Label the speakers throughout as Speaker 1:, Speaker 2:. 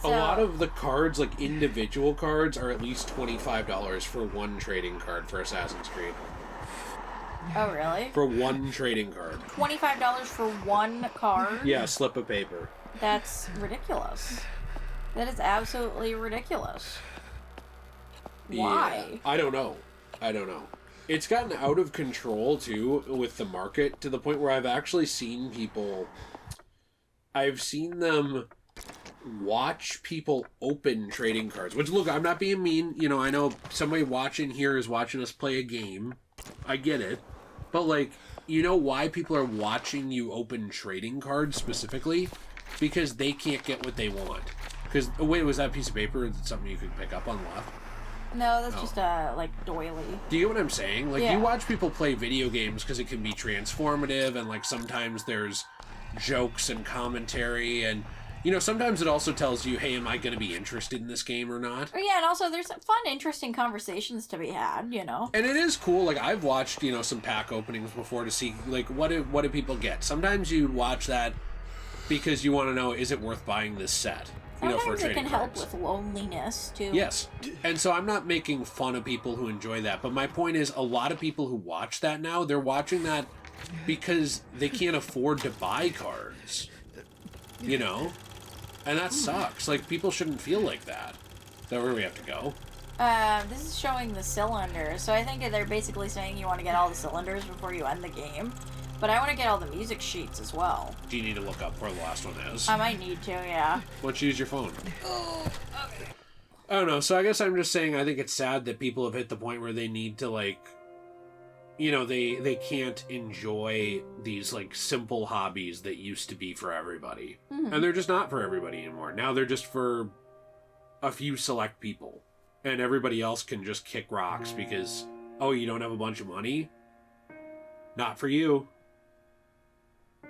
Speaker 1: a lot of the cards, like individual cards, are at least $25 for one trading card for Assassin's Creed.
Speaker 2: Oh, really?
Speaker 1: For one trading card.
Speaker 2: $25 for one card?
Speaker 1: Yeah, a slip of paper.
Speaker 2: That's ridiculous. That is absolutely ridiculous. Why?
Speaker 1: Yeah, I don't know. It's gotten out of control, too, with the market, to the point where I've actually seen people... I've seen them watch people open trading cards. Which, look, I'm not being mean. You know, I know somebody watching here is watching us play a game. I get it. But, like, you know why people are watching you open trading cards specifically? Because they can't get what they want. Because, oh, wait, was that a piece of paper? Is it something you could pick up on left?
Speaker 2: No, that's just a, like, doily.
Speaker 1: Do you get what I'm saying? Like, you watch people play video games because it can be transformative, and, like, sometimes there's jokes and commentary, and, you know, sometimes it also tells you, hey, am I going to be interested in this game or not?
Speaker 2: Oh, yeah, and also there's fun, interesting conversations to be had, you know?
Speaker 1: And it is cool. Like, I've watched, you know, some pack openings before to see, like, what do people get? Sometimes you watch that because you want to know, is it worth buying this set? You know, for
Speaker 2: Sometimes it can
Speaker 1: cards.
Speaker 2: help with loneliness, too.
Speaker 1: Yes. And so I'm not making fun of people who enjoy that, but my point is a lot of people who watch that now, they're watching that because they can't afford to buy cards. You know? And that sucks. Like, people shouldn't feel like that. Is that where we have to go?
Speaker 2: This is showing the cylinders, so I think they're basically saying you want to get all the cylinders before you end the game. But I want to get all the music sheets as well.
Speaker 1: Do you need to look up where the last one is?
Speaker 2: I might need to, yeah.
Speaker 1: Why don't you use your phone?
Speaker 2: Oh, okay.
Speaker 1: I don't know. So I guess I'm just saying I think it's sad that people have hit the point where they need to, like... You know, they can't enjoy these, like, simple hobbies that used to be for everybody. Mm-hmm. And they're just not for everybody anymore. Now they're just for a few select people. And everybody else can just kick rocks because, oh, you don't have a bunch of money? Not for you.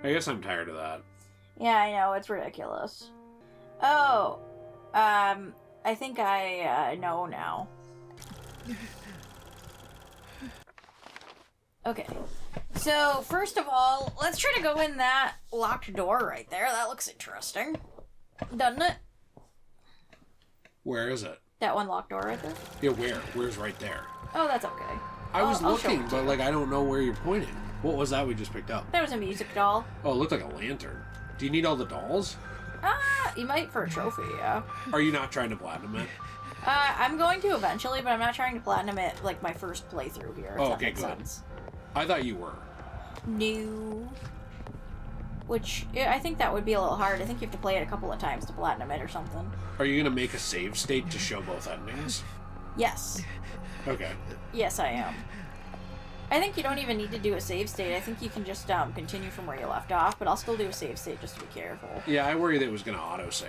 Speaker 1: I guess I'm tired of that.
Speaker 2: Yeah, I know. It's ridiculous. Oh, I think I know now. Okay. So, first of all, let's try to go in that locked door right there. That looks interesting. Doesn't it?
Speaker 1: Where is it?
Speaker 2: That one locked door right there?
Speaker 1: Yeah, where? Where's right there?
Speaker 2: Oh, that's okay.
Speaker 1: I was looking, but, like, I don't know where you're pointing. What was that we just picked up?
Speaker 2: That was a music doll.
Speaker 1: Oh, it looked like a lantern. Do you need all the dolls?
Speaker 2: You might for a trophy, yeah.
Speaker 1: Are you not trying to platinum it?
Speaker 2: I'm going to eventually, but I'm not trying to platinum it, like, my first playthrough here.
Speaker 1: Oh, okay, good.
Speaker 2: Sense.
Speaker 1: I thought you were.
Speaker 2: No. Which, I think that would be a little hard. I think you have to play it a couple of times to platinum it or something.
Speaker 1: Are you going to make a save state to show both endings?
Speaker 2: Yes.
Speaker 1: Okay.
Speaker 2: Yes, I am. I think you don't even need to do a save state. I think you can just continue from where you left off, but I'll still do a save state just to be careful.
Speaker 1: Yeah, I worry that it was going to autosave.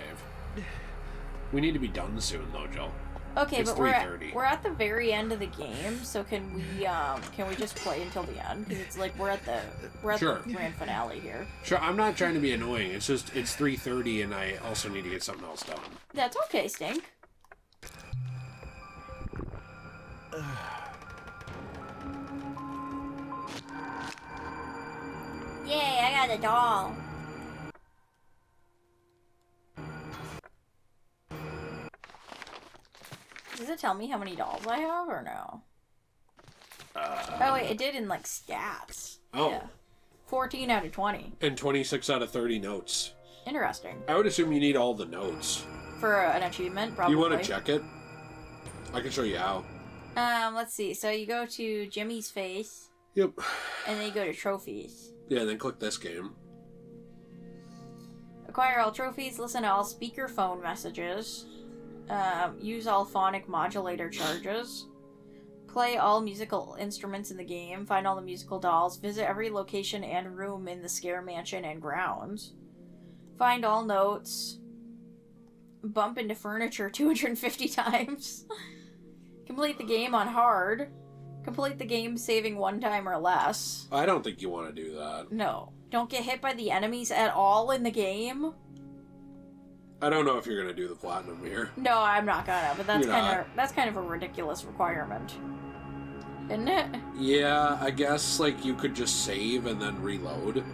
Speaker 1: We need to be done soon, though, Joel.
Speaker 2: Okay,
Speaker 1: it's
Speaker 2: but we're at the very end of the game, so can we just play until the end? Because it's like we're at the grand finale here.
Speaker 1: Sure, I'm not trying to be annoying. It's just it's 3:30, and I also need to get something else done.
Speaker 2: That's okay, Stink. Yay, I got a doll. Does it tell me how many dolls I have, or no? Oh, wait, it did in, like, stats.
Speaker 1: Oh.
Speaker 2: Yeah. 14 out of 20.
Speaker 1: And 26 out of 30 notes.
Speaker 2: Interesting.
Speaker 1: I would assume you need all the notes.
Speaker 2: For an achievement, probably.
Speaker 1: You want to check it? I can show you how.
Speaker 2: Let's see. So you go to Jimmy's face.
Speaker 1: Yep.
Speaker 2: And then you go to trophies.
Speaker 1: Yeah, then click this game.
Speaker 2: Acquire all trophies, listen to all speakerphone messages. Use all phonic modulator charges. Play all musical instruments in the game. Find all the musical dolls. Visit every location and room in the Scare Mansion and grounds. Find all notes. Bump into furniture 250 times. Complete the game on hard. Complete the game saving one time or less.
Speaker 1: I don't think you want to do that.
Speaker 2: No. Don't get hit by the enemies at all in the game.
Speaker 1: I don't know if you're gonna do the platinum here.
Speaker 2: No, I'm not gonna, but that's kind of a ridiculous requirement. Isn't it?
Speaker 1: Yeah, I guess like you could just save and then reload.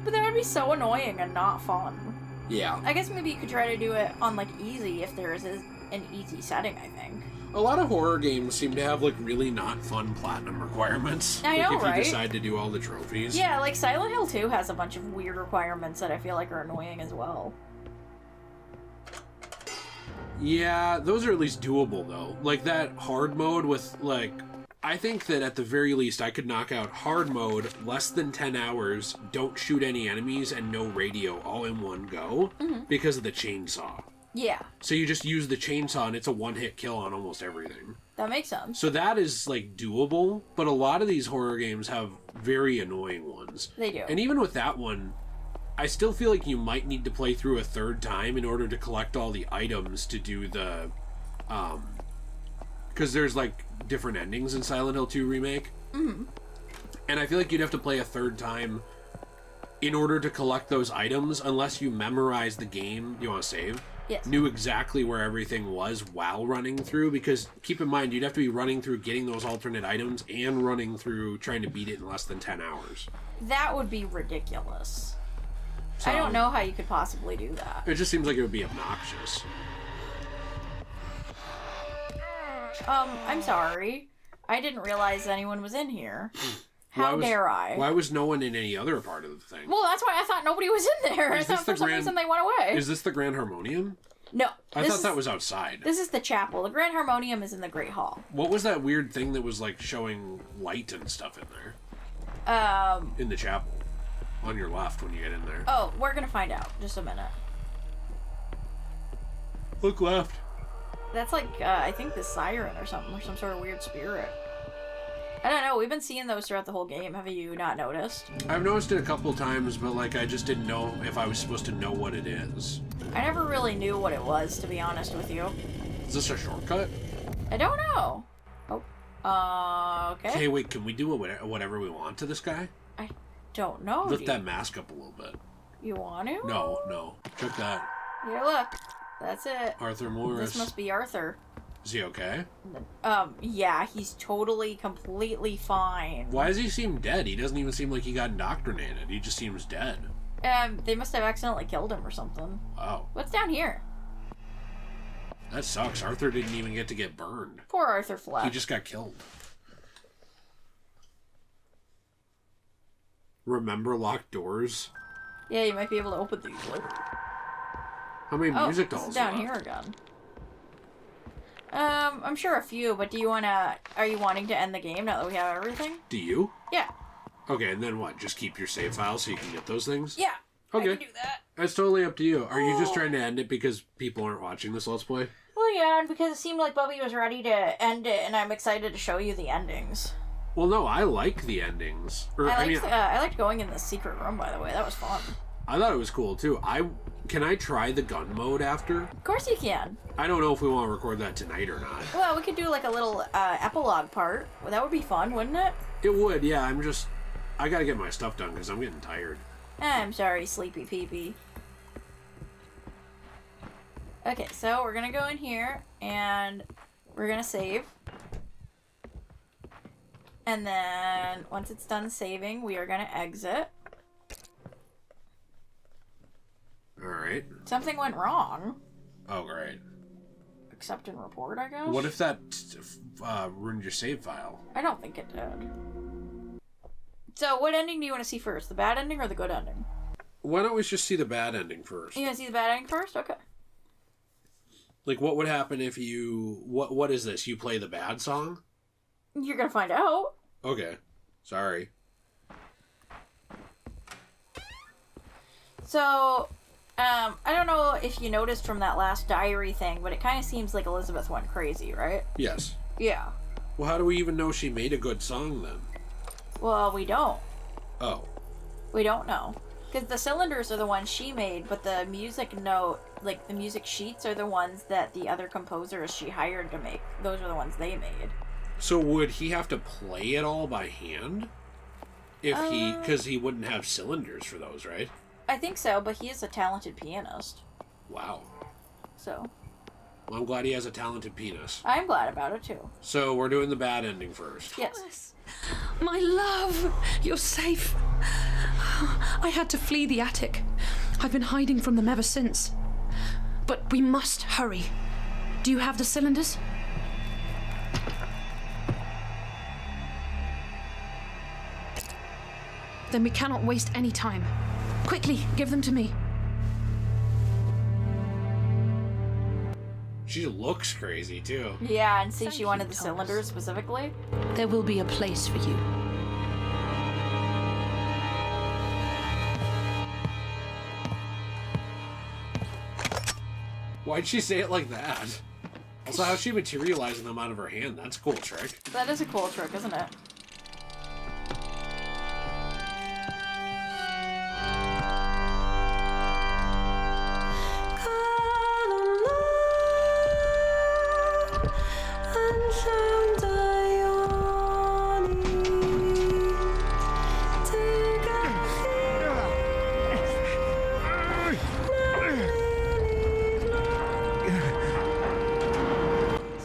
Speaker 2: But that would be so annoying and not fun.
Speaker 1: Yeah.
Speaker 2: I guess maybe you could try to do it on, like, easy if there is an easy setting, I think.
Speaker 1: A lot of horror games seem to have, like, really not fun platinum requirements.
Speaker 2: I know,
Speaker 1: like, if
Speaker 2: right?
Speaker 1: you decide to do all the trophies.
Speaker 2: Yeah, like, Silent Hill 2 has a bunch of weird requirements that I feel like are annoying as well.
Speaker 1: Yeah, those are at least doable, though. Like, that hard mode with, like... I think that at the very least I could knock out hard mode, less than 10 hours, don't shoot any enemies, and no radio all in one go because of the chainsaw.
Speaker 2: Yeah.
Speaker 1: So you just use the chainsaw and it's a one-hit kill on almost everything.
Speaker 2: That makes sense.
Speaker 1: So that is, like, doable, but a lot of these horror games have very annoying ones.
Speaker 2: They do.
Speaker 1: And even with that one, I still feel like you might need to play through a third time in order to collect all the items to do the, because there's, like, different endings in Silent Hill 2 Remake.
Speaker 2: Mm-hmm.
Speaker 1: And I feel like you'd have to play a third time in order to collect those items, unless you memorize the game you want to save.
Speaker 2: Yes.
Speaker 1: Knew exactly where everything was while running through, because keep in mind, you'd have to be running through getting those alternate items and running through trying to beat it in less than 10 hours.
Speaker 2: That would be ridiculous.
Speaker 1: So,
Speaker 2: I don't know how you could possibly do that.
Speaker 1: It just seems like it would be obnoxious.
Speaker 2: I'm sorry. I didn't realize anyone was in here. How dare I?
Speaker 1: Why was no one in any other part of the thing?
Speaker 2: Well, that's why I thought nobody was in there. I thought for some reason they went away.
Speaker 1: Is this the Grand Harmonium?
Speaker 2: No.
Speaker 1: I thought that was outside.
Speaker 2: This is the chapel. The Grand Harmonium is in the Great Hall.
Speaker 1: What was that weird thing that was, like, showing light and stuff in there? In the chapel. On your left when you get in there.
Speaker 2: Oh, we're gonna find out. Just a minute.
Speaker 1: Look left.
Speaker 2: That's like, I think the siren or something, or some sort of weird spirit. I don't know, we've been seeing those throughout the whole game. Have you not noticed?
Speaker 1: I've noticed it a couple times, but, like, I just didn't know if I was supposed to know what it is.
Speaker 2: I never really knew what it was, to be honest with you.
Speaker 1: Is this a shortcut?
Speaker 2: I don't know. Oh. Okay.
Speaker 1: Okay, wait, can we do whatever we want to this guy?
Speaker 2: I don't know.
Speaker 1: Lift that mask up a little bit.
Speaker 2: You want to?
Speaker 1: No. Check that.
Speaker 2: Here, look. That's it.
Speaker 1: Arthur Morris.
Speaker 2: This must be Arthur.
Speaker 1: Is he okay?
Speaker 2: Yeah, he's totally, completely fine.
Speaker 1: Why does he seem dead? He doesn't even seem like he got indoctrinated. He just seems dead.
Speaker 2: They must have accidentally killed him or something.
Speaker 1: Wow.
Speaker 2: What's down here?
Speaker 1: That sucks. Arthur didn't even get to get burned.
Speaker 2: Poor Arthur Fleck.
Speaker 1: He just got killed. Remember locked doors?
Speaker 2: Yeah, you might be able to open these.
Speaker 1: How many music dolls
Speaker 2: it's down
Speaker 1: are
Speaker 2: here again. I'm sure a few, but are you wanting to end the game now that we have everything?
Speaker 1: Do you?
Speaker 2: Yeah.
Speaker 1: Okay, and then what? Just keep your save file so you can get those things?
Speaker 2: Yeah.
Speaker 1: Okay.
Speaker 2: I can do that.
Speaker 1: That's totally up to you. Are you just trying to end it because people aren't watching this Let's Play?
Speaker 2: Well, yeah, because it seemed like Bubby was ready to end it, and I'm excited to show you the endings.
Speaker 1: Well, no, I like the endings.
Speaker 2: I liked going in the secret room, by the way. That was fun.
Speaker 1: I thought it was cool, too. Can I try the gun mode after?
Speaker 2: Of course you can.
Speaker 1: I don't know if we want to record that tonight or not.
Speaker 2: Well, we could do like a little epilogue part. Well, that would be fun, wouldn't it?
Speaker 1: It would, yeah. I gotta get my stuff done because I'm getting tired.
Speaker 2: I'm sorry, sleepy peepee. Okay, so we're gonna go in here and we're gonna save. And then once it's done saving, we are gonna exit.
Speaker 1: Alright.
Speaker 2: Something went wrong.
Speaker 1: Oh, great.
Speaker 2: Accept and report, I guess?
Speaker 1: What if that ruined your save file?
Speaker 2: I don't think it did. So, what ending do you want to see first? The bad ending or the good ending?
Speaker 1: Why don't we just see the bad ending first?
Speaker 2: You want to see the bad ending first? Okay.
Speaker 1: Like, what would happen if you... What is this? You play the bad song?
Speaker 2: You're gonna find out.
Speaker 1: Okay. Sorry.
Speaker 2: So... I don't know if you noticed from that last diary thing, but it kind of seems like Elizabeth went crazy, right?
Speaker 1: Yes.
Speaker 2: Yeah.
Speaker 1: Well, how do we even know she made a good song, then?
Speaker 2: Well, we don't.
Speaker 1: Oh.
Speaker 2: We don't know. Because the cylinders are the ones she made, but the music note, like the music sheets, are the ones that the other composers she hired to make. Those are the ones they made.
Speaker 1: So would he have to play it all by hand? If because he wouldn't have cylinders for those, right?
Speaker 2: I think so, but he is a talented pianist.
Speaker 1: Wow.
Speaker 2: So.
Speaker 1: Well, I'm glad he has a talented penis.
Speaker 2: I'm glad about it, too.
Speaker 1: So we're doing the bad ending first.
Speaker 2: Yes.
Speaker 3: My love, you're safe. I had to flee the attic. I've been hiding from them ever since. But we must hurry. Do you have the cylinders? Then we cannot waste any time. Quickly, give them to me.
Speaker 1: She looks crazy, too.
Speaker 2: Yeah, and see,
Speaker 3: Thank
Speaker 2: she
Speaker 3: you,
Speaker 2: wanted the
Speaker 3: Thomas.
Speaker 2: cylinders specifically.
Speaker 3: There will be a place for you.
Speaker 1: Why'd she say it like that? Also, how's she materializing them out of her hand? That's a cool trick.
Speaker 2: That is a cool trick, isn't it?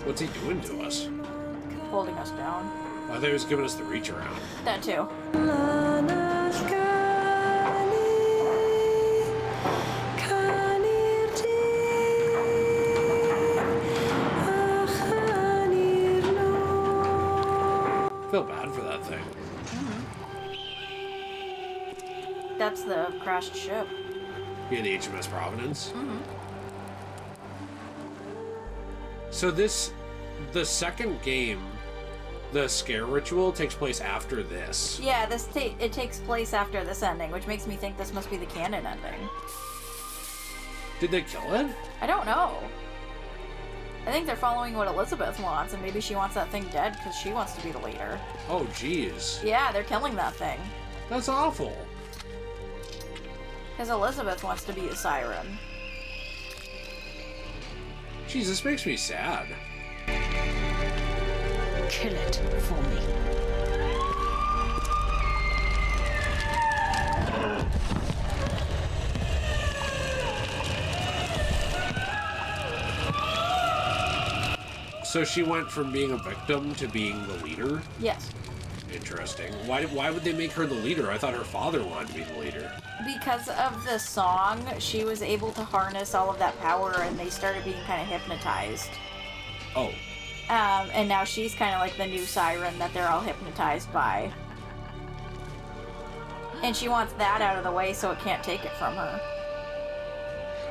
Speaker 1: What's he doing to us?
Speaker 2: Holding us down.
Speaker 1: I thought he was giving us the reach around.
Speaker 2: That too.
Speaker 1: I feel bad for that thing.
Speaker 2: That's the crashed ship.
Speaker 1: Yeah, the HMS Providence.
Speaker 2: Mm-hmm.
Speaker 1: So the second game, the scare ritual, takes place after this.
Speaker 2: Yeah, it takes place after this ending, which makes me think this must be the canon ending.
Speaker 1: Did they kill it?
Speaker 2: I don't know. I think they're following what Elizabeth wants, and maybe she wants that thing dead because she wants to be the leader.
Speaker 1: Oh, jeez.
Speaker 2: Yeah, they're killing that thing.
Speaker 1: That's awful.
Speaker 2: Because Elizabeth wants to be the siren.
Speaker 1: Jeez, this makes me sad.
Speaker 3: Kill it for me.
Speaker 1: So she went from being a victim to being the leader?
Speaker 2: Yes.
Speaker 1: Interesting. Why would they make her the leader? I thought her father wanted to be the leader.
Speaker 2: Because of the song, she was able to harness all of that power, and they started being kind of hypnotized.
Speaker 1: Oh.
Speaker 2: And now she's kind of like the new siren that they're all hypnotized by. And she wants that out of the way so it can't take it from her.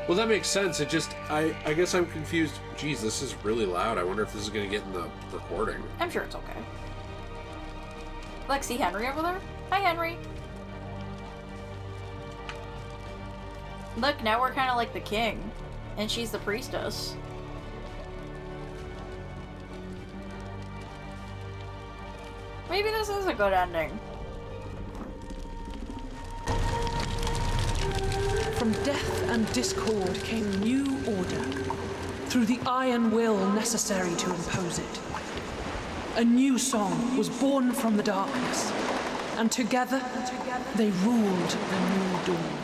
Speaker 1: Well, that makes sense. It just, I guess I'm confused. Jeez, this is really loud. I wonder if this is going to get in the recording.
Speaker 2: I'm sure it's okay. Like, see Henry over there? Hi, Henry. Look, now we're kind of like the king. And she's the priestess. Maybe this is a good ending.
Speaker 3: From death and discord came new order, through the iron will necessary to impose it. A new song was born from the darkness, and together they ruled the new dawn.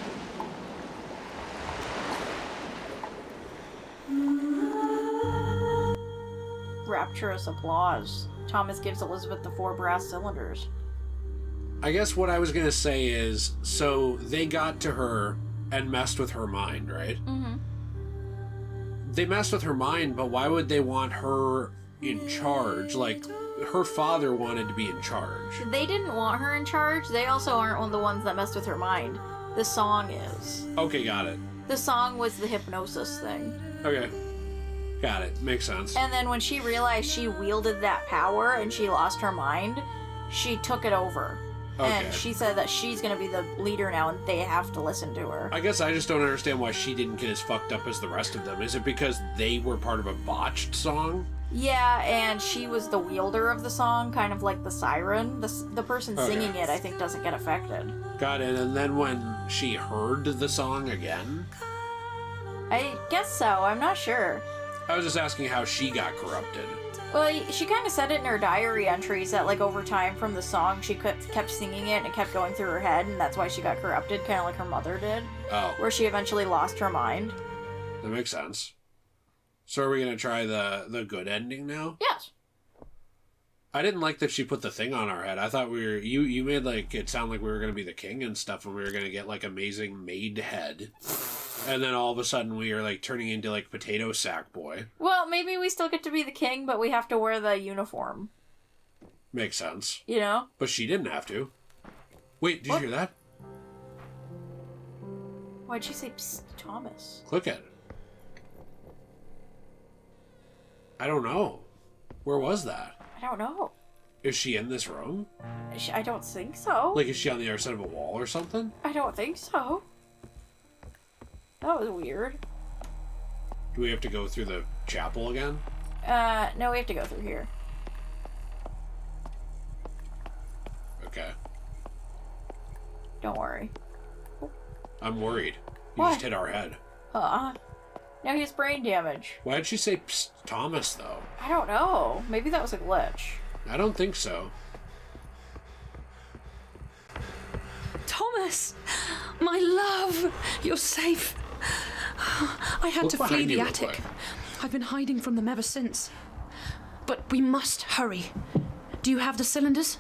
Speaker 2: Rapturous applause. Thomas gives Elizabeth the 4 brass cylinders.
Speaker 1: I guess what I was going to say is, so they got to her and messed with her mind, right?
Speaker 2: Mm-hmm.
Speaker 1: They messed with her mind, but why would they want her in charge? Like, her father wanted to be in charge.
Speaker 2: They didn't want her in charge. They also aren't one of the ones that messed with her mind. The song is.
Speaker 1: Okay, got it.
Speaker 2: The song was the hypnosis thing.
Speaker 1: Okay. Got it. Makes sense.
Speaker 2: And then when she realized she wielded that power and she lost her mind, she took it over.
Speaker 1: Okay.
Speaker 2: And she said that she's going to be the leader now and they have to listen to her.
Speaker 1: I guess I just don't understand why she didn't get as fucked up as the rest of them. Is it because they were part of a botched song?
Speaker 2: Yeah, and she was the wielder of the song, kind of like the siren. The person singing it, I think, doesn't get affected.
Speaker 1: Got it. And then when she heard the song again?
Speaker 2: I guess so. I'm not sure.
Speaker 1: I was just asking how she got corrupted.
Speaker 2: Well, she kind of said it in her diary entries that, like, over time from the song, she kept singing it and it kept going through her head, and that's why she got corrupted, kind of like her mother did.
Speaker 1: Oh.
Speaker 2: Where she eventually lost her mind.
Speaker 1: That makes sense. So are we going to try the good ending now?
Speaker 2: Yes.
Speaker 1: I didn't like that she put the thing on our head. I thought we were... You made, like, it sound like we were going to be the king and stuff, and we were going to get, like, amazing maid head. And then all of a sudden we are, like, turning into, like, potato sack boy.
Speaker 2: Well, maybe we still get to be the king, but we have to wear the uniform.
Speaker 1: Makes sense.
Speaker 2: You know?
Speaker 1: But she didn't have to. Wait, did you hear that?
Speaker 2: Why'd she say, Psst, Thomas?
Speaker 1: Click it. I don't know. Where was that?
Speaker 2: I don't know.
Speaker 1: Is she in this room?
Speaker 2: I don't think so.
Speaker 1: Like, is she on the other side of a wall or something?
Speaker 2: I don't think so. That was weird.
Speaker 1: Do we have to go through the chapel again?
Speaker 2: No, we have to go through here.
Speaker 1: Okay.
Speaker 2: Don't worry.
Speaker 1: I'm worried. You
Speaker 2: What?
Speaker 1: just hit our head.
Speaker 2: Now he has brain damage.
Speaker 1: Why did she say Psst, Thomas, though?
Speaker 2: I don't know. Maybe that was a glitch.
Speaker 1: I don't think so.
Speaker 3: Thomas! My love! You're safe. I had
Speaker 1: Look
Speaker 3: to flee
Speaker 1: behind
Speaker 3: the
Speaker 1: you real
Speaker 3: attic.
Speaker 1: quick.
Speaker 3: I've been hiding from them ever since. But we must hurry. Do you have the cylinders?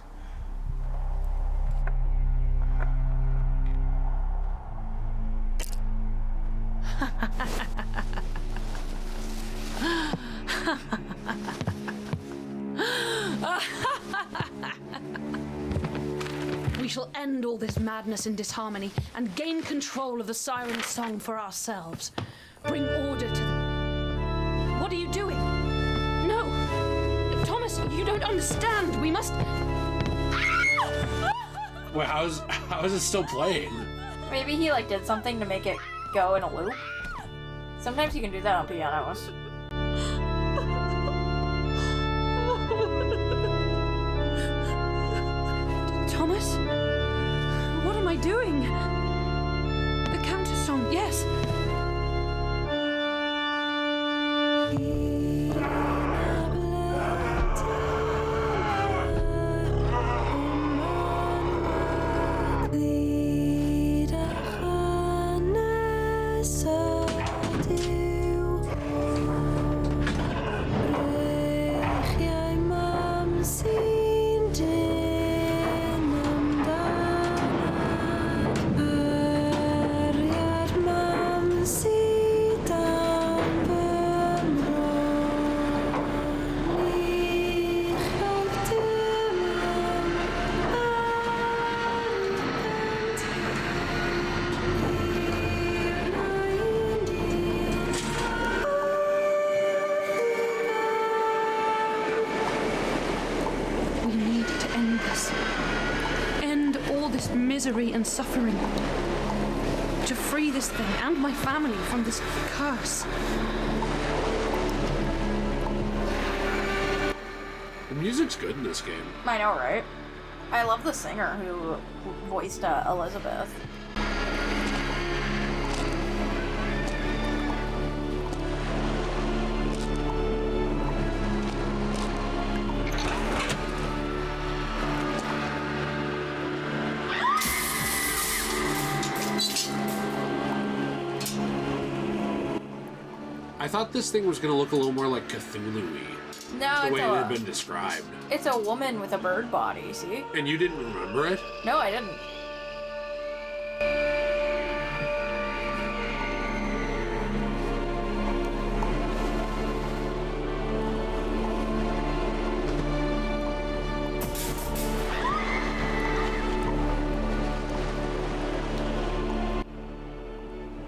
Speaker 3: We shall end all this madness and disharmony and gain control of the siren's song for ourselves. Bring order to them. What are you doing? No! Thomas, you don't understand. We must...
Speaker 1: Wait, how is it still playing?
Speaker 2: Maybe he, like, did something to make it go in a loop. Sometimes you can do that on pianos.
Speaker 3: Thomas? What am I doing? The counter song, yes. Misery and suffering, to free this thing and my family from this curse.
Speaker 1: The music's good in this game.
Speaker 2: I know, right? I love the singer who voiced Elizabeth.
Speaker 1: I thought this thing was going to look a little more like Cthulhu-y.
Speaker 2: No,
Speaker 1: the way it had been described.
Speaker 2: It's a woman with a bird body, see?
Speaker 1: And you didn't remember it?
Speaker 2: No, I didn't.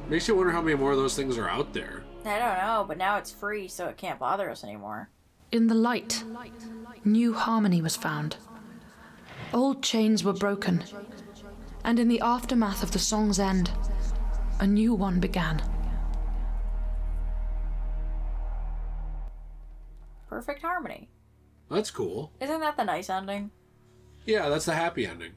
Speaker 1: Makes you wonder how many more of those things are out there.
Speaker 2: I don't know, but now it's free, so it can't bother us anymore.
Speaker 3: In the light, new harmony was found. Old chains were broken, and in the aftermath of the song's end, a new one began.
Speaker 2: Perfect harmony.
Speaker 1: That's cool.
Speaker 2: Isn't that the nice ending?
Speaker 1: Yeah, that's the happy ending.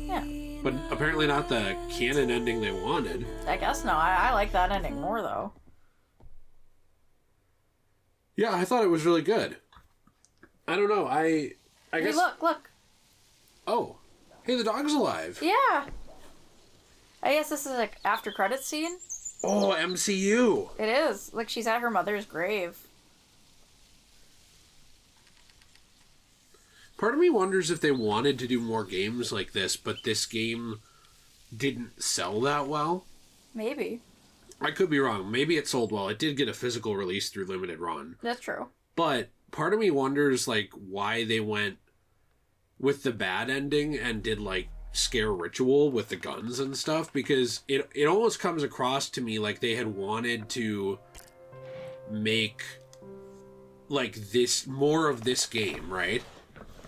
Speaker 2: Yeah.
Speaker 1: But apparently not the canon ending they wanted.
Speaker 2: I guess no. I like that ending more, though.
Speaker 1: Yeah, I thought it was really good. I don't know. I guess...
Speaker 2: Hey, look.
Speaker 1: Oh. Hey, the dog's alive.
Speaker 2: Yeah. I guess this is like after credits scene.
Speaker 1: Oh, MCU.
Speaker 2: It is. Like she's at her mother's grave.
Speaker 1: Part of me wonders if they wanted to do more games like this, but this game didn't sell that well.
Speaker 2: Maybe.
Speaker 1: I could be wrong. Maybe it sold well. It did get a physical release through Limited Run.
Speaker 2: That's true.
Speaker 1: But part of me wonders, like, why they went with the bad ending and did, like, Scare Ritual with the guns and stuff, because it almost comes across to me like they had wanted to make, like, this, more of this game, right?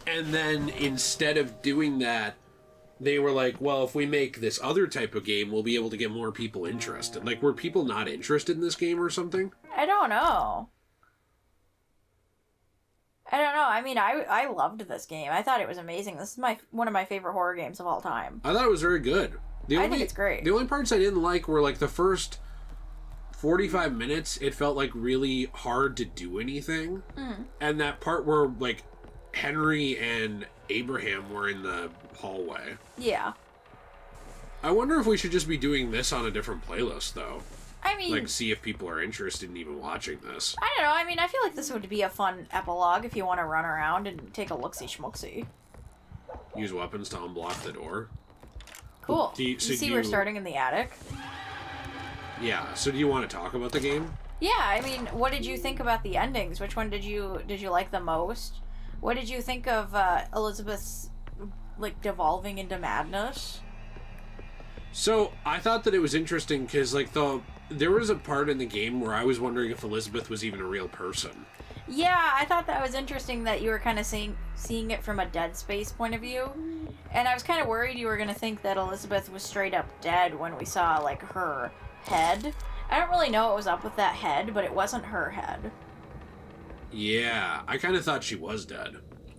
Speaker 1: And then instead of doing that, they were like, well, if we make this other type of game, we'll be able to get more people interested. Like, were people not interested in this game or something?
Speaker 2: I don't know. I mean, I loved this game. I thought it was amazing. This is one of my favorite horror games of all time.
Speaker 1: I thought it was very good.
Speaker 2: I think it's great.
Speaker 1: The only parts I didn't like were, like, the first 45 minutes, it felt, like, really hard to do anything. And that part where, like, Henry and Abraham were in the hallway.
Speaker 2: Yeah.
Speaker 1: I wonder if we should just be doing this on a different playlist, though.
Speaker 2: I mean...
Speaker 1: Like, see if people are interested in even watching this.
Speaker 2: I don't know. I mean, I feel like this would be a fun epilogue if you want to run around and take a look-see-schmook-see.
Speaker 1: Use weapons to unblock the door.
Speaker 2: Cool. You see we're starting in the attic?
Speaker 1: Yeah. So do you want to talk about the game?
Speaker 2: Yeah, I mean, what did you think about the endings? Which one did you like the most? What did you think of Elizabeth's, like, devolving into madness?
Speaker 1: So, I thought that it was interesting because, like, there was a part in the game where I was wondering if Elizabeth was even a real person.
Speaker 2: Yeah, I thought that was interesting that you were kind of seeing it from a Dead Space point of view. And I was kind of worried you were going to think that Elizabeth was straight up dead when we saw, like, her head. I don't really know what was up with that head, but it wasn't her head.
Speaker 1: Yeah, I kind of thought she was dead.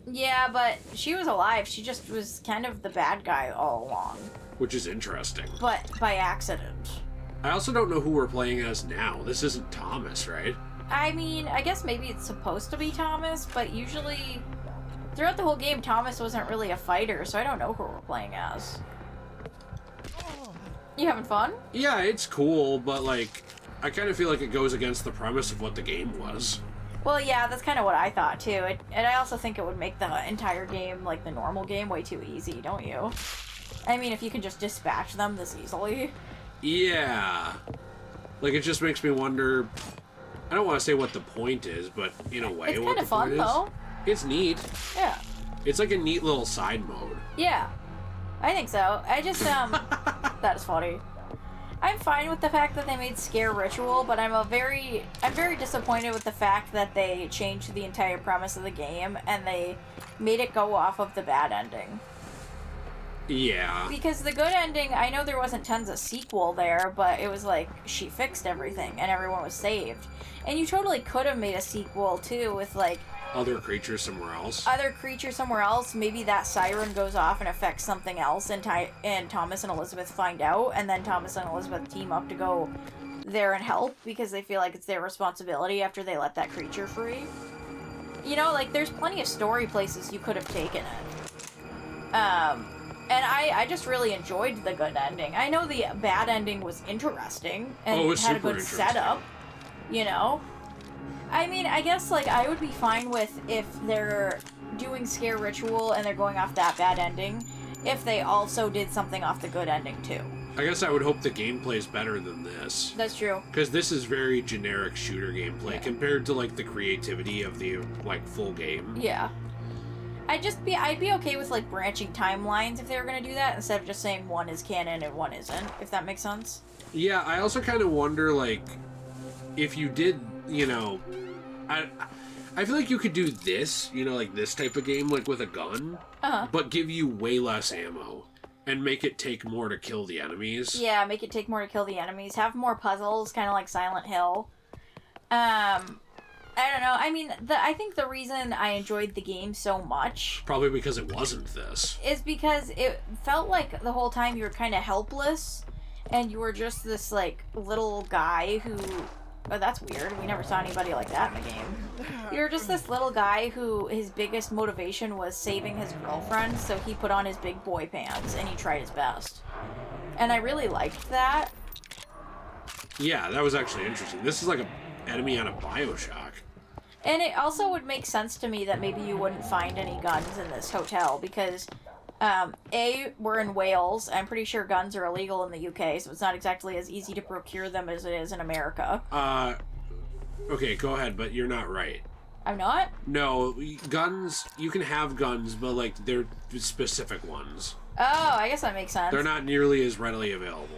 Speaker 2: Yeah, but she was alive. She just was kind of the bad guy all along.
Speaker 1: Which is interesting.
Speaker 2: But by accident.
Speaker 1: I also don't know who we're playing as now. This isn't Thomas, right?
Speaker 2: I mean, I guess maybe it's supposed to be Thomas, but usually throughout the whole game, Thomas wasn't really a fighter, so I don't know who we're playing as. You having fun?
Speaker 1: Yeah, it's cool, but, like, I kind of feel like it goes against the premise of what the game was.
Speaker 2: Well, yeah, that's kind of what I thought, too. And I also think it would make the entire game, like the normal game, way too easy, don't you? I mean, if you can just dispatch them this easily.
Speaker 1: Yeah. Like, it just makes me wonder... I don't want to say what the point is, but in a way, what the point is.
Speaker 2: It's kind of fun, though.
Speaker 1: It's neat.
Speaker 2: Yeah.
Speaker 1: It's like a neat little side mode.
Speaker 2: Yeah. I think so. I just, that is funny. I'm fine with the fact that they made Scare Ritual, but I'm very disappointed with the fact that they changed the entire premise of the game and they made it go off of the bad ending.
Speaker 1: Yeah.
Speaker 2: Because the good ending, I know there wasn't tons of sequel there, but it was like, she fixed everything and everyone was saved. And you totally could have made a sequel, too, with, like...
Speaker 1: Other creatures somewhere else.
Speaker 2: Maybe that siren goes off and affects something else, and Thomas and Elizabeth find out, and then Thomas and Elizabeth team up to go there and help, because they feel like it's their responsibility after they let that creature free. You know, like, there's plenty of story places you could have taken it. And I just really enjoyed the good ending. I know the bad ending was interesting, and it had a good setup, you know? I mean, I guess, like, I would be fine with if they're doing Scare Ritual and they're going off that bad ending, if they also did something off the good ending, too.
Speaker 1: I guess I would hope the gameplay's better than this.
Speaker 2: That's true.
Speaker 1: Because this is very generic shooter gameplay compared to, like, the creativity of the, like, full game.
Speaker 2: Yeah. I'd be okay with, like, branching timelines if they were going to do that, instead of just saying one is canon and one isn't, if that makes sense.
Speaker 1: Yeah, I also kind of wonder, like, if you did, you know... I feel like you could do this, you know, like this type of game, like with a gun, but give you way less ammo and make it take more to kill the enemies.
Speaker 2: Yeah, make it take more to kill the enemies. Have more puzzles, kind of like Silent Hill. I don't know. I mean, I think the reason I enjoyed the game so much...
Speaker 1: Probably because it wasn't this.
Speaker 2: ...is because it felt like the whole time you were kind of helpless, and you were just this, like, little guy who... Oh, that's weird. We never saw anybody like that in the game. You're just this little guy who his biggest motivation was saving his girlfriend, so he put on his big boy pants and he tried his best. And I really liked that.
Speaker 1: Yeah, that was actually interesting. This is like an enemy on a Bioshock.
Speaker 2: And it also would make sense to me that maybe you wouldn't find any guns in this hotel because, A, we're in Wales. I'm pretty sure guns are illegal in the UK, so it's not exactly as easy to procure them as it is in America.
Speaker 1: Okay, go ahead, but you're not right.
Speaker 2: I'm not?
Speaker 1: No, guns, you can have guns, but, like, they're specific ones.
Speaker 2: Oh, I guess that makes sense.
Speaker 1: They're not nearly as readily available.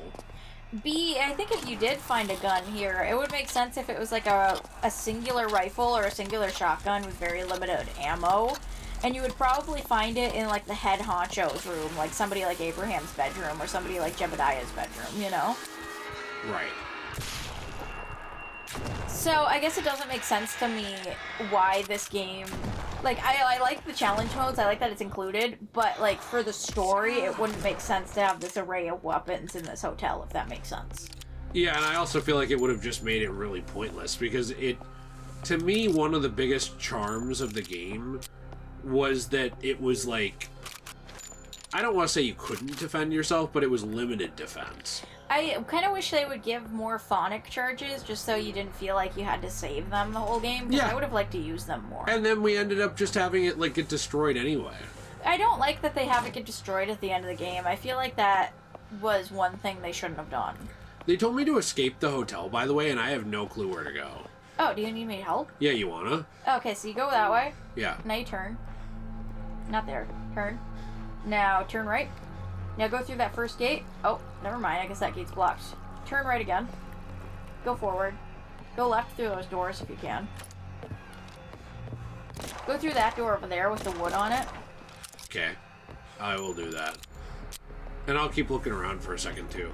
Speaker 2: B, I think if you did find a gun here, it would make sense if it was like a singular rifle or a singular shotgun with very limited ammo. And you would probably find it in like the head honcho's room, like somebody like Abraham's bedroom or somebody like Jebediah's bedroom, you know?
Speaker 1: Right.
Speaker 2: So I guess it doesn't make sense to me why this game... Like, I like the challenge modes, I like that it's included, but, like, for the story, it wouldn't make sense to have this array of weapons in this hotel, if that makes sense.
Speaker 1: Yeah, and I also feel like it would have just made it really pointless, because it... To me, one of the biggest charms of the game was that it was, like... I don't want to say you couldn't defend yourself, but it was limited defense.
Speaker 2: I kind of wish they would give more phonic charges, just so you didn't feel like you had to save them the whole game, because I would have liked to use them more.
Speaker 1: And then we ended up just having it, like, get destroyed anyway.
Speaker 2: I don't like that they have it get destroyed at the end of the game. I feel like that was one thing they shouldn't have done.
Speaker 1: They told me to escape the hotel, by the way, and I have no clue where to go.
Speaker 2: Oh, do you need me to help?
Speaker 1: Yeah, you wanna?
Speaker 2: Okay, so you go that way.
Speaker 1: Yeah.
Speaker 2: Now you turn. Not there. Turn. Now turn right. Now go through that first gate. Oh, never mind. I guess that gate's blocked. Turn right again. Go forward. Go left through those doors if you can. Go through that door over there with the wood on it.
Speaker 1: Okay. I will do that. And I'll keep looking around for a second, too.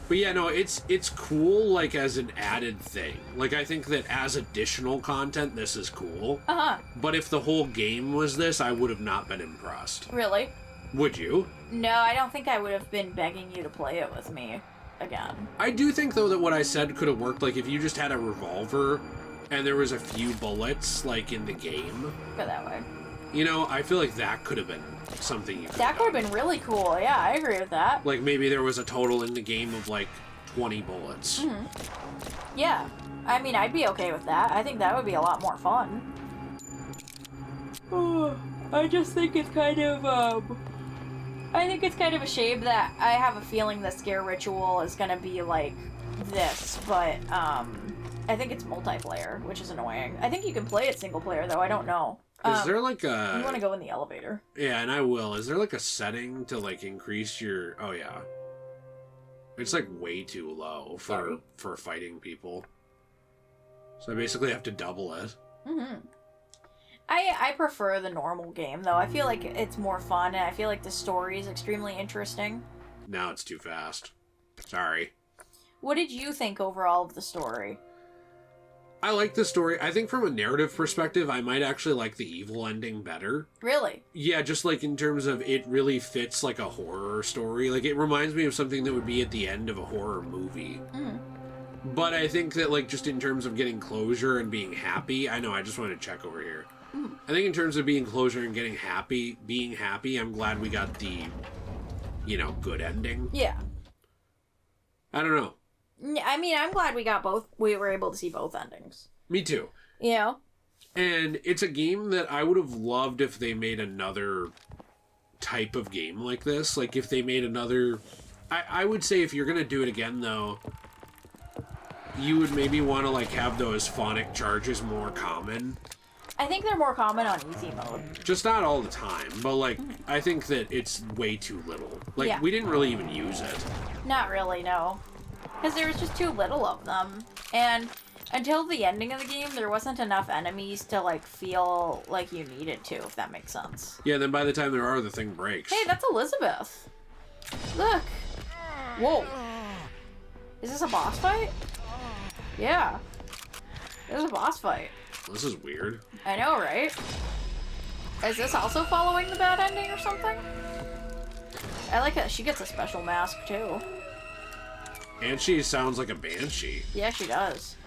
Speaker 1: But yeah, no, it's cool, like, as an added thing. Like, I think that as additional content, this is cool.
Speaker 2: Uh-huh.
Speaker 1: But if the whole game was this, I would have not been impressed.
Speaker 2: Really?
Speaker 1: Would you?
Speaker 2: No, I don't think I would have been begging you to play it with me again.
Speaker 1: I do think, though, that what I said could have worked. Like, if you just had a revolver and there was a few bullets, like, in the game.
Speaker 2: Go that way.
Speaker 1: You know, I feel like that could have been something you could
Speaker 2: That could have been really cool. Yeah, I agree with that.
Speaker 1: Like, maybe there was a total in the game of, like, 20 bullets.
Speaker 2: Mm-hmm. Yeah. I mean, I'd be okay with that. I think that would be a lot more fun. Oh, I just think it's kind of, I think it's kind of a shame that I have a feeling the scare ritual is gonna be like this, but, I think it's multiplayer, which is annoying. I think you can play it single player, though. I don't know.
Speaker 1: Is there like a...
Speaker 2: You want to go in the elevator.
Speaker 1: Yeah, and I will. Is there like a setting to like increase your... Oh, yeah. It's like way too low for fighting people. So I basically have to double it.
Speaker 2: Mm-hmm. I prefer the normal game, though. I feel like it's more fun, and I feel like the story is extremely interesting.
Speaker 1: Now it's too fast. Sorry.
Speaker 2: What did you think overall of the story?
Speaker 1: I like the story. I think from a narrative perspective, I might actually like the evil ending better.
Speaker 2: Really?
Speaker 1: Yeah, just like in terms of it really fits like a horror story. Like it reminds me of something that would be at the end of a horror movie.
Speaker 2: Mm.
Speaker 1: But I think that like just in terms of getting closure and being happy, I know I just wanted to check over here.
Speaker 2: Mm.
Speaker 1: I think in terms of being closure and getting happy, being happy, I'm glad we got the, you know, good ending.
Speaker 2: Yeah.
Speaker 1: I don't know.
Speaker 2: I mean, I'm glad we got both. We were able to see both endings.
Speaker 1: Me too.
Speaker 2: You know?
Speaker 1: And it's a game that I would have loved if they made another type of game like this. Like, if they made another... I would say if you're going to do it again, though, you would maybe want to, like, have those phonic charges more common.
Speaker 2: I think they're more common on easy mode.
Speaker 1: Just not all the time, but, like, I think that it's way too little. Like,
Speaker 2: Yeah.
Speaker 1: we didn't really even use it.
Speaker 2: Not really, no. Because there was just too little of them. And until the ending of the game, there wasn't enough enemies to, like, feel like you needed to, if that makes sense.
Speaker 1: Yeah, then by the time there are, the thing breaks.
Speaker 2: Hey, that's Elizabeth. Look. Whoa. Is this a boss fight? Yeah. It was a boss fight.
Speaker 1: This is weird.
Speaker 2: I know, right? Is this also following the bad ending or something? I like that she gets a special mask, too.
Speaker 1: And she sounds like a banshee.
Speaker 2: Yeah, she does.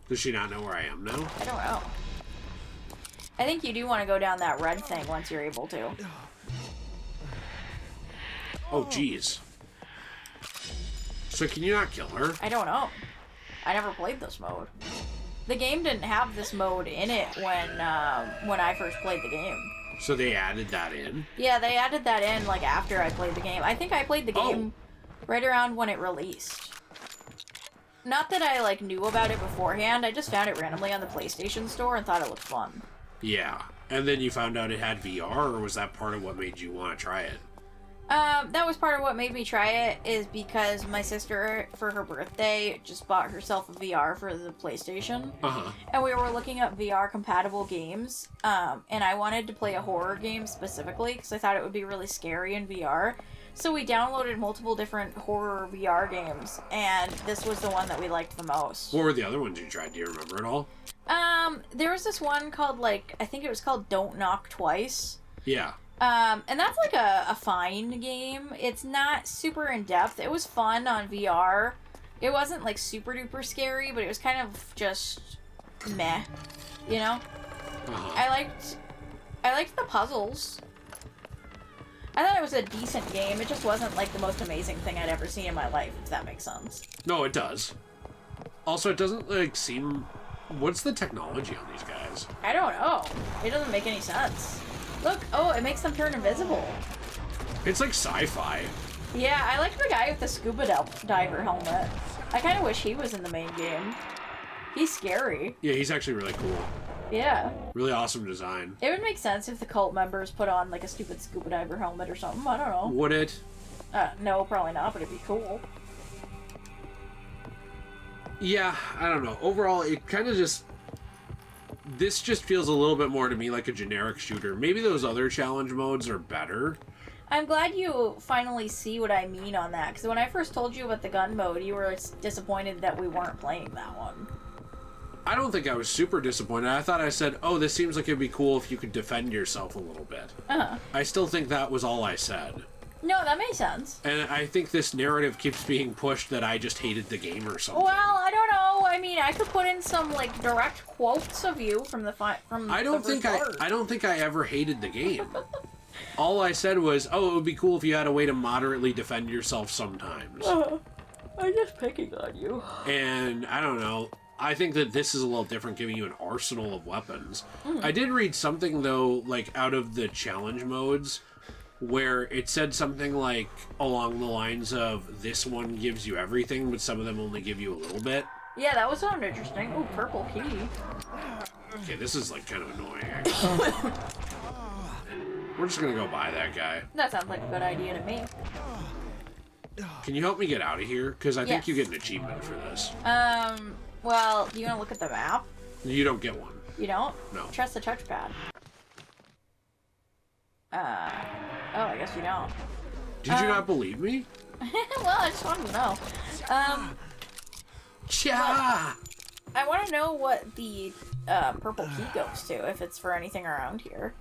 Speaker 1: Does she not know where I am now?
Speaker 2: I don't know. I think you do want to go down that red thing once you're able to.
Speaker 1: Oh, jeez. So can you not kill her?
Speaker 2: I don't know. I never played this mode. The game didn't have this mode in it when I first played the game.
Speaker 1: So they added that in?
Speaker 2: Yeah, they added that in, like, after I played the game. I think I played the game right around when it released. Not that I, like, knew about it beforehand. I just found it randomly on the PlayStation Store and thought it looked fun.
Speaker 1: Yeah. And then you found out it had VR, or was that part of what made you want to try it?
Speaker 2: That was part of what made me try it, is because my sister, for her birthday, just bought herself a VR for the PlayStation.
Speaker 1: Uh-huh.
Speaker 2: And we were looking up VR-compatible games, and I wanted to play a horror game specifically, because I thought it would be really scary in VR. So we downloaded multiple different horror VR games, and this was the one that we liked the most.
Speaker 1: What were the other ones you tried? Do you remember at all?
Speaker 2: There was this one called, like, I think it was called Don't Knock Twice.
Speaker 1: Yeah.
Speaker 2: And that's like a fine game. It's not super in-depth. It was fun on VR. It wasn't like super duper scary, but it was kind of just meh, you know?
Speaker 1: Uh-huh.
Speaker 2: I liked the puzzles. I thought it was a decent game. It just wasn't like the most amazing thing I'd ever seen in my life, if that makes sense.
Speaker 1: No, it does. Also, it doesn't like seem... What's the technology on these guys?
Speaker 2: I don't know. It doesn't make any sense. Look, oh, it makes them turn invisible.
Speaker 1: It's like sci-fi.
Speaker 2: Yeah, I like the guy with the scuba diver helmet. I kind of wish he was in the main game. He's scary.
Speaker 1: Yeah, he's actually really cool.
Speaker 2: Yeah.
Speaker 1: Really awesome design.
Speaker 2: It would make sense if the cult members put on, like, a stupid scuba diver helmet or something. I don't know.
Speaker 1: Would it?
Speaker 2: No, probably not, but it'd be cool.
Speaker 1: Yeah, I don't know. Overall, it kind of just... This just feels a little bit more to me like a generic shooter. Maybe those other challenge modes are better.
Speaker 2: I'm glad you finally see what I mean on that, because when I first told you about the gun mode, you were disappointed that we weren't playing that one.
Speaker 1: I don't think I was super disappointed. I thought I said, oh, this seems like it'd be cool if you could defend yourself a little bit.
Speaker 2: Uh-huh.
Speaker 1: I still think that was all I said.
Speaker 2: No, that makes sense.
Speaker 1: And I think this narrative keeps being pushed that I just hated the game or something.
Speaker 2: Well, I don't know. I mean, I could put in some, like, direct quotes of you from the
Speaker 1: I don't think I ever hated the game. All I said was, oh, it would be cool if you had a way to moderately defend yourself sometimes.
Speaker 2: I'm just picking on you.
Speaker 1: And I don't know. I think that this is a little different, giving you an arsenal of weapons. I did read something, though, like, out of the challenge modes, where it said something like along the lines of, this one gives you everything, but some of them only give you a little bit.
Speaker 2: Yeah, that would sound interesting. Ooh, purple key.
Speaker 1: Okay, this is, like, kind of annoying, actually. We're just gonna go buy that guy.
Speaker 2: That sounds like a good idea to me.
Speaker 1: Can you help me get out of here? Because I think
Speaker 2: Yes.
Speaker 1: you get an achievement for this.
Speaker 2: Well, do you want to look at the map?
Speaker 1: You don't get one.
Speaker 2: You don't?
Speaker 1: No.
Speaker 2: Trust the touchpad. Oh, I guess you don't.
Speaker 1: Did you not believe me?
Speaker 2: Well, I just wanted to know.
Speaker 1: Cha!
Speaker 2: I want to know what the purple key goes to, if it's for anything around here.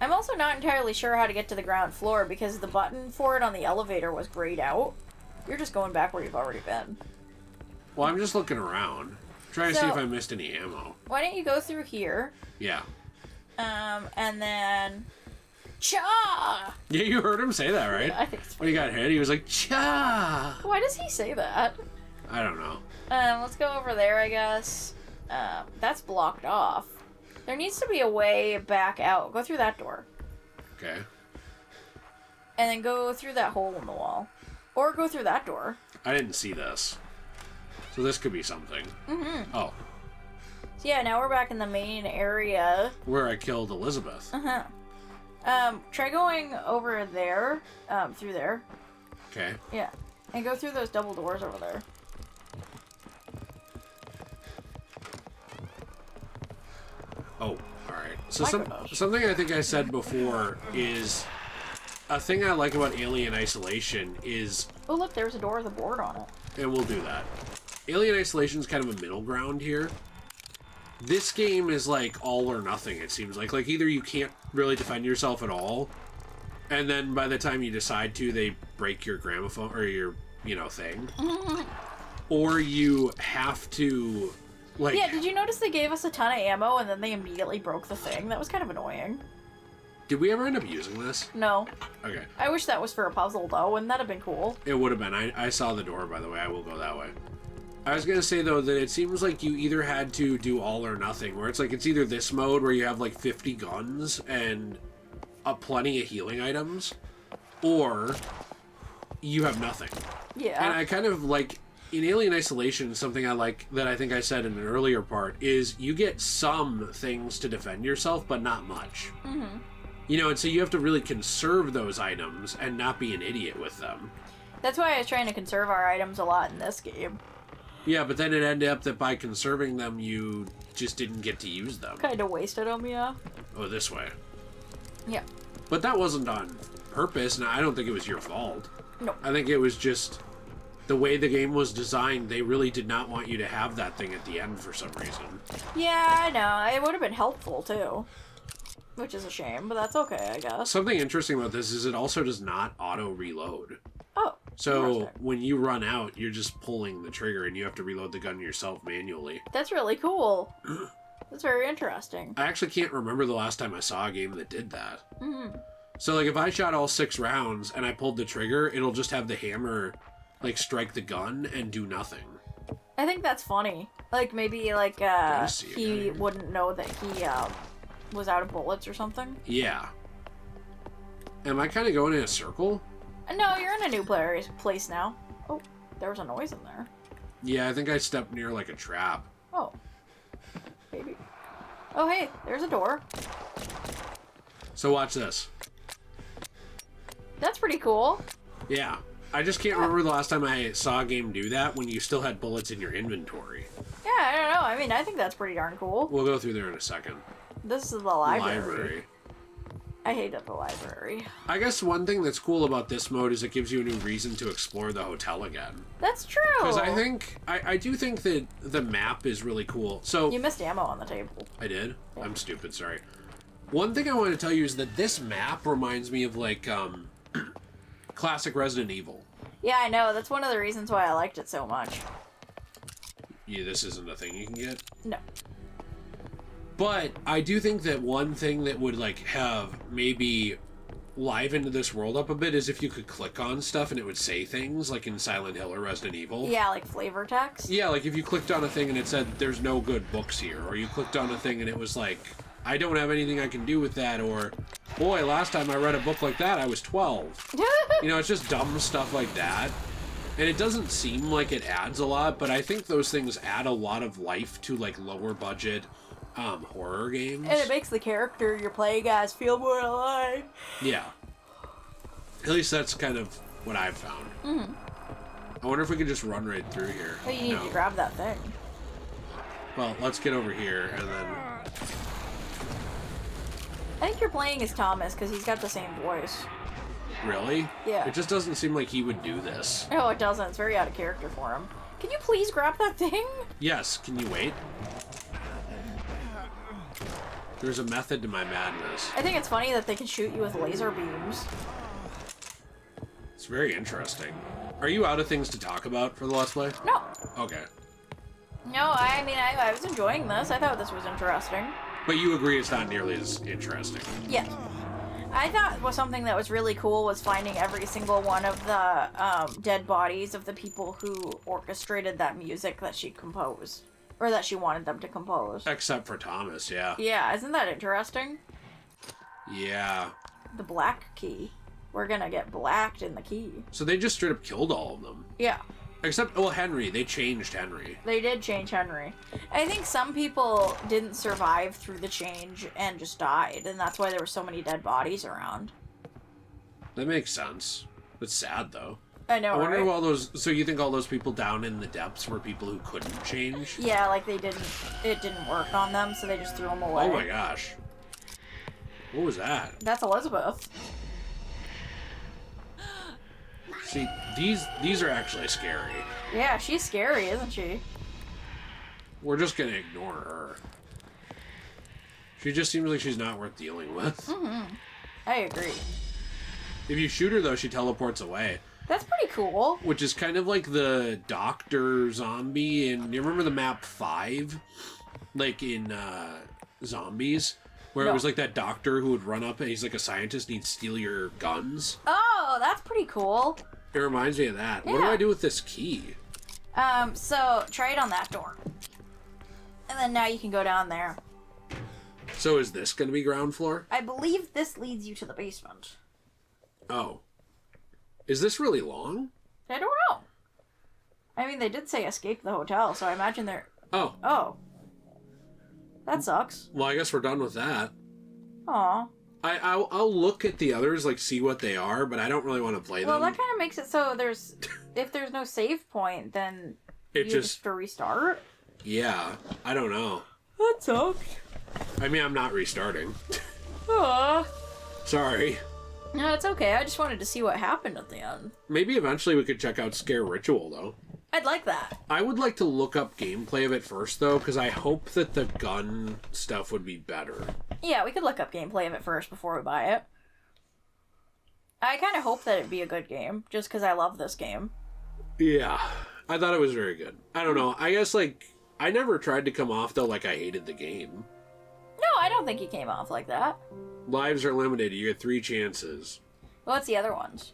Speaker 2: I'm also not entirely sure how to get to the ground floor, because the button for it on the elevator was grayed out. You're just going back where you've already been.
Speaker 1: Well, I'm just looking around. Trying to see
Speaker 2: So-
Speaker 1: if I missed any ammo.
Speaker 2: Why don't you go through here,
Speaker 1: Yeah.
Speaker 2: and then... Cha!
Speaker 1: Yeah, you heard him say that, right?
Speaker 2: Yeah, I think it's
Speaker 1: When he got hit, he was like, cha!
Speaker 2: Why does he say that?
Speaker 1: I don't know.
Speaker 2: Let's go over there, I guess. That's blocked off. There needs to be a way back out. Go through that door.
Speaker 1: Okay.
Speaker 2: And then go through that hole in the wall. Or go through that door.
Speaker 1: I didn't see this. So this could be something.
Speaker 2: Mm-hmm.
Speaker 1: Oh.
Speaker 2: So yeah, now we're back in the main area.
Speaker 1: Where I killed Elizabeth.
Speaker 2: Uh-huh. Try going over there, through there.
Speaker 1: Okay.
Speaker 2: Yeah. And go through those double doors over there.
Speaker 1: Oh, alright. So
Speaker 2: My gosh.
Speaker 1: something I think I said before is... A thing I like about Alien Isolation is...
Speaker 2: Oh, look, there's a door with a board on it.
Speaker 1: And we'll do that. Alien Isolation is kind of a middle ground here. This game is like all or nothing, it seems like. Like, either you can't really defend yourself at all, and then by the time you decide to, they break your gramophone, or your, thing. Or you have to, like...
Speaker 2: Yeah, did you notice they gave us a ton of ammo and then they immediately broke the thing? That was kind of annoying.
Speaker 1: Did we ever end up using this?
Speaker 2: No.
Speaker 1: Okay.
Speaker 2: I wish that was for a puzzle, though. Wouldn't that have been cool?
Speaker 1: It would have been. I saw the door, by the way. I will go that way. I was gonna say, though, that it seems like you either had to do all or nothing, where it's like, it's either this mode where you have like 50 guns and plenty of healing items, or you have nothing.
Speaker 2: Yeah.
Speaker 1: And I kind of like, in Alien Isolation, something I like that I think I said in an earlier part is you get some things to defend yourself, but not much.
Speaker 2: Mm-hmm.
Speaker 1: You know, and so you have to really conserve those items and not be an idiot with them.
Speaker 2: That's why I was trying to conserve our items a lot in this game.
Speaker 1: Yeah, but then it ended up that by conserving them, you just didn't get to use them.
Speaker 2: Kind of wasted them, yeah.
Speaker 1: Oh, this way.
Speaker 2: Yeah.
Speaker 1: But that wasn't on purpose, and I don't think it was your fault.
Speaker 2: No.
Speaker 1: I think it was just the way the game was designed. They really did not want you to have that thing at the end for some reason.
Speaker 2: Yeah, I know. It would have been helpful, too. Which is a shame, but that's okay, I guess.
Speaker 1: Something interesting about this is it also does not auto-reload.
Speaker 2: Oh.
Speaker 1: So when you run out, you're just pulling the trigger, and you have to reload the gun yourself manually.
Speaker 2: That's really cool. That's very interesting.
Speaker 1: I actually can't remember the last time I saw a game that did that.
Speaker 2: Mm-hmm.
Speaker 1: So, like, if I shot all 6 rounds and I pulled the trigger, it'll just have the hammer, like, strike the gun and do nothing.
Speaker 2: I think that's funny. Like, maybe, like, he wouldn't know that he, was out of bullets or something.
Speaker 1: Yeah. Am I kind of going in a circle?
Speaker 2: No, you're in a new place now. Oh, there was a noise in there.
Speaker 1: Yeah, I think I stepped near, like, a trap.
Speaker 2: Oh. Maybe. Oh, hey, there's a door.
Speaker 1: So watch this.
Speaker 2: That's pretty cool.
Speaker 1: Yeah. I just can't remember the last time I saw a game do that when you still had bullets in your inventory.
Speaker 2: Yeah, I don't know. I mean, I think that's pretty darn cool.
Speaker 1: We'll go through there in a second.
Speaker 2: This is the library. I hated the library.
Speaker 1: I guess one thing that's cool about this mode is it gives you a new reason to explore the hotel again.
Speaker 2: That's true.
Speaker 1: Because I do think that the map is really cool. So
Speaker 2: you missed ammo on the table.
Speaker 1: I did?
Speaker 2: Yeah.
Speaker 1: I'm stupid, sorry. One thing I want to tell you is that this map reminds me of, like, classic Resident Evil.
Speaker 2: Yeah, I know. That's one of the reasons why I liked it so much.
Speaker 1: Yeah, this isn't a thing you can get?
Speaker 2: No.
Speaker 1: But I do think that one thing that would, like, have maybe livened this world up a bit is if you could click on stuff and it would say things, like in Silent Hill or Resident Evil.
Speaker 2: Yeah, like flavor text?
Speaker 1: Yeah, like if you clicked on a thing and it said, there's no good books here, or you clicked on a thing and it was like, I don't have anything I can do with that, or, boy, last time I read a book like that, I was 12. You know, it's just dumb stuff like that. And it doesn't seem like it adds a lot, but I think those things add a lot of life to, like, lower budget horror games.
Speaker 2: And it makes the character you're playing as feel more alive.
Speaker 1: Yeah. At least that's kind of what I've found.
Speaker 2: Mm-hmm.
Speaker 1: I wonder if we could just run right through here.
Speaker 2: Oh, you need to grab that thing.
Speaker 1: Well, let's get over here, and then...
Speaker 2: I think you're playing as Thomas, because he's got the same voice.
Speaker 1: Really?
Speaker 2: Yeah.
Speaker 1: It just doesn't seem like he would do this.
Speaker 2: No, it doesn't. It's very out of character for him. Can you please grab that thing?
Speaker 1: Yes, can you wait? There's a method to my madness.
Speaker 2: I think it's funny that they can shoot you with laser beams.
Speaker 1: It's very interesting. Are you out of things to talk about for the Let's Play?
Speaker 2: No.
Speaker 1: Okay.
Speaker 2: No, I mean, I was enjoying this. I thought this was interesting.
Speaker 1: But you agree it's not nearly as interesting.
Speaker 2: Yeah. I thought was something that was really cool was finding every single one of the dead bodies of the people who orchestrated that music that she composed. Or that she wanted them to compose.
Speaker 1: Except for Thomas, yeah.
Speaker 2: Yeah, isn't that interesting?
Speaker 1: Yeah.
Speaker 2: The black key. We're gonna get blacked in the key.
Speaker 1: So they just straight up killed all of them.
Speaker 2: Yeah.
Speaker 1: Except, well, Henry. They changed Henry.
Speaker 2: They did change Henry. I think some people didn't survive through the change and just died, and that's why there were so many dead bodies around.
Speaker 1: That makes sense. It's sad, though.
Speaker 2: I know,
Speaker 1: I wonder
Speaker 2: right?
Speaker 1: who all those... So you think all those people down in the depths were people who couldn't change?
Speaker 2: Yeah, like it didn't work on them, so they just threw them away.
Speaker 1: Oh my gosh. What was that?
Speaker 2: That's Elizabeth.
Speaker 1: See, these are actually scary.
Speaker 2: Yeah, she's scary, isn't she?
Speaker 1: We're just gonna ignore her. She just seems like she's not worth dealing with.
Speaker 2: Mm-hmm. I agree.
Speaker 1: If you shoot her, though, she teleports away.
Speaker 2: That's pretty cool.
Speaker 1: Which is kind of like the doctor zombie in... You remember the map 5? Like in Zombies? Where
Speaker 2: No.
Speaker 1: it was like that doctor who would run up and he's like a scientist and he'd steal your guns?
Speaker 2: Oh, that's pretty cool.
Speaker 1: It reminds me of that. What do
Speaker 2: Yeah.
Speaker 1: I do with this key?
Speaker 2: So try it on that door. And then now you can go down there.
Speaker 1: So is this going to be ground floor?
Speaker 2: I believe this leads you to the basement.
Speaker 1: Oh. Is this really long?
Speaker 2: I don't know. I mean, they did say escape the hotel, so I imagine they're...
Speaker 1: Oh.
Speaker 2: Oh. That sucks.
Speaker 1: Well, I guess we're done with that.
Speaker 2: Aw.
Speaker 1: I'll look at the others, like, see what they are, but I don't really want to play them.
Speaker 2: Well, that kind of makes it so there's... if there's no save point, then
Speaker 1: It
Speaker 2: you
Speaker 1: just
Speaker 2: have to restart?
Speaker 1: Yeah. I don't know.
Speaker 2: That sucks.
Speaker 1: I mean, I'm not restarting.
Speaker 2: Aw.
Speaker 1: Sorry.
Speaker 2: No, it's okay. I just wanted to see what happened at the end.
Speaker 1: Maybe eventually we could check out Scare Ritual, though.
Speaker 2: I'd like that.
Speaker 1: I would like to look up gameplay of it first, though, because I hope that the gun stuff would be better.
Speaker 2: Yeah, we could look up gameplay of it first before we buy it. I kind of hope that it'd be a good game, just because I love this game.
Speaker 1: Yeah. I thought it was very good. I don't know. I guess, like, I never tried to come off, though, like I hated the game.
Speaker 2: No, I don't think you came off like that.
Speaker 1: Lives are limited. You get 3 chances.
Speaker 2: What's the other ones?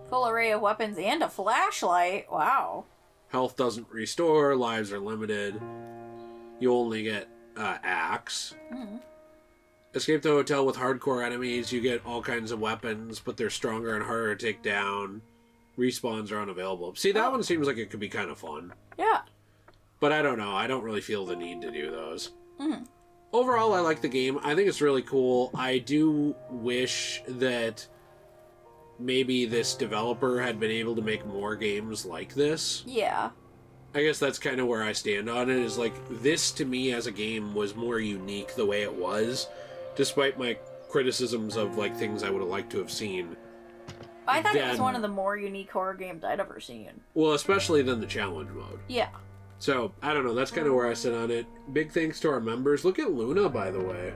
Speaker 2: Full array of weapons and a flashlight. Wow.
Speaker 1: Health doesn't restore. Lives are limited. You only get axe.
Speaker 2: Mm-hmm.
Speaker 1: Escape the hotel with hardcore enemies. You get all kinds of weapons, but they're stronger and harder to take down. Respawns are unavailable. See, that one seems like it could be kind of fun.
Speaker 2: Yeah.
Speaker 1: But I don't know. I don't really feel the need to do those.
Speaker 2: Mm-hmm.
Speaker 1: Overall, I like the game. I think it's really cool. I do wish that maybe this developer had been able to make more games like this.
Speaker 2: Yeah.
Speaker 1: I guess that's kind of where I stand on it, is like, this to me as a game was more unique the way it was, despite my criticisms of like things I would have liked to have seen.
Speaker 2: I thought it was one of the more unique horror games I'd ever seen.
Speaker 1: Well, especially than the challenge mode.
Speaker 2: Yeah.
Speaker 1: So, I don't know, that's kind of where I sit on it. Big thanks to our members. Look at Luna, by the way.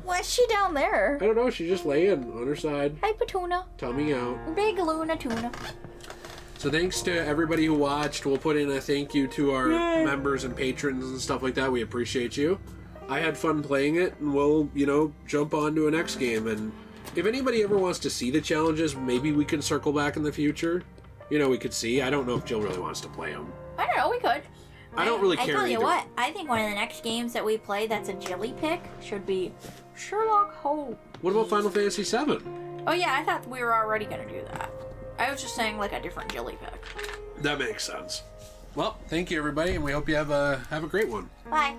Speaker 2: Why is she down there?
Speaker 1: I don't know, she's just laying on her side.
Speaker 2: Hi, Patuna.
Speaker 1: Tummy out.
Speaker 2: Big Luna Tuna.
Speaker 1: So thanks to everybody who watched. We'll put in a thank you to our members and patrons and stuff like that. We appreciate you. I had fun playing it, and we'll, jump on to a next game. And if anybody ever wants to see the challenges, maybe we can circle back in the future. We could see. I don't know if Jill really wants to play them.
Speaker 2: I don't know, we could.
Speaker 1: I don't really care
Speaker 2: I tell you
Speaker 1: either.
Speaker 2: what, I think one of the next games that we play that's a Jilly pick should be Sherlock Holmes.
Speaker 1: What about Final Fantasy VII?
Speaker 2: Oh yeah, I thought we were already going to do that. I was just saying like a different Jilly pick.
Speaker 1: That makes sense. Well, thank you everybody, and we hope you have a great one.
Speaker 2: Bye.